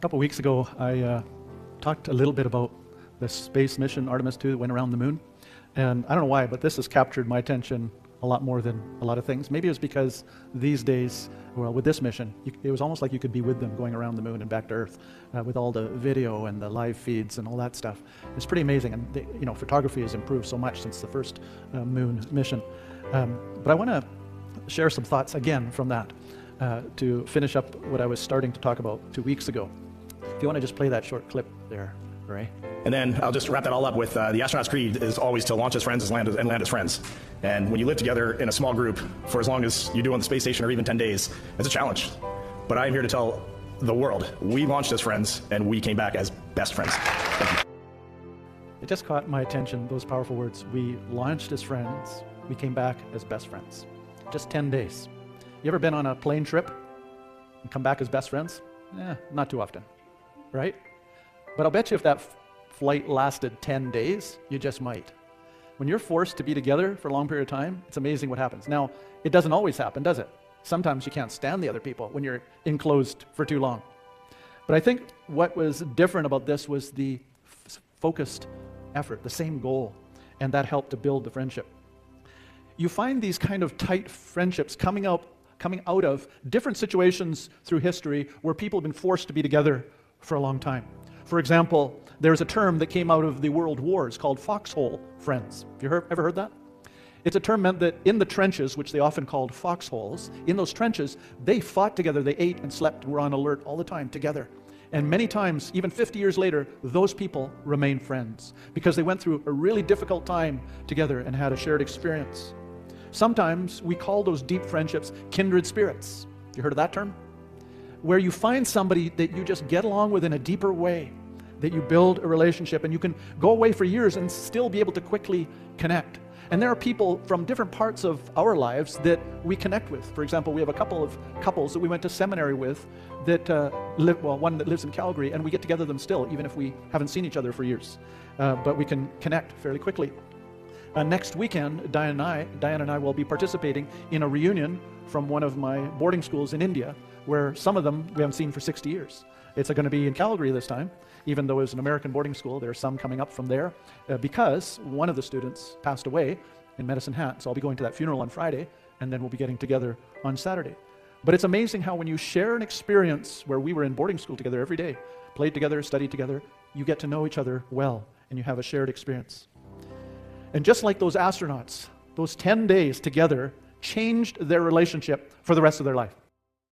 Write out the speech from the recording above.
couple weeks ago, I talked a little bit about the space mission Artemis 2 that went around the moon. And I don't know why, but this has captured my attention a lot more than a lot of things. Maybe it was because these days, well, with this mission, it was almost like you could be with them going around the moon and back to Earth with all the video and the live feeds and all that stuff. It's pretty amazing. And photography has improved so much since the first moon mission. But I want to share some thoughts again from that to finish up what I was starting to talk about 2 weeks ago. If you want to just play that short clip there, Ray. And then I'll just wrap that all up with the astronaut's creed is always to launch as friends and land as friends. And when you live together in a small group for as long as you do on the space station or even 10 days, it's a challenge. But I'm here to tell the world, we launched as friends and we came back as best friends. Thank you. It just caught my attention, those powerful words. We launched as friends, we came back as best friends. Just 10 days. You ever been on a plane trip and come back as best friends? Not too often, right? But I'll bet you if that flight lasted 10 days, you just might. When you're forced to be together for a long period of time, it's amazing what happens. Now, it doesn't always happen, does it? Sometimes you can't stand the other people when you're enclosed for too long. But I think what was different about this was the focused effort, the same goal, and that helped to build the friendship. You find these kind of tight friendships coming out of different situations through history where people have been forced to be together for a long time. For example, there's a term that came out of the world wars called foxhole friends. Have you ever heard that? It's a term meant that in the trenches, which they often called foxholes, in those trenches, they fought together, they ate and slept, were on alert all the time together. And many times, even 50 years later, those people remain friends because they went through a really difficult time together and had a shared experience. Sometimes we call those deep friendships kindred spirits. You heard of that term? Where you find somebody that you just get along with in a deeper way, that you build a relationship and you can go away for years and still be able to quickly connect. And there are people from different parts of our lives that we connect with. For example, we have a couple of couples that we went to seminary with that one that lives in Calgary, and we get together them still, even if we haven't seen each other for years. But we can connect fairly quickly. Next weekend, Diane and I will be participating in a reunion from one of my boarding schools in India, where some of them we haven't seen for 60 years. It's going to be in Calgary this time, even though it's an American boarding school. There are some coming up from there because one of the students passed away in Medicine Hat. So I'll be going to that funeral on Friday, and then we'll be getting together on Saturday. But it's amazing how when you share an experience where we were in boarding school together every day, played together, studied together, you get to know each other well, and you have a shared experience. And just like those astronauts, those 10 days together changed their relationship for the rest of their life.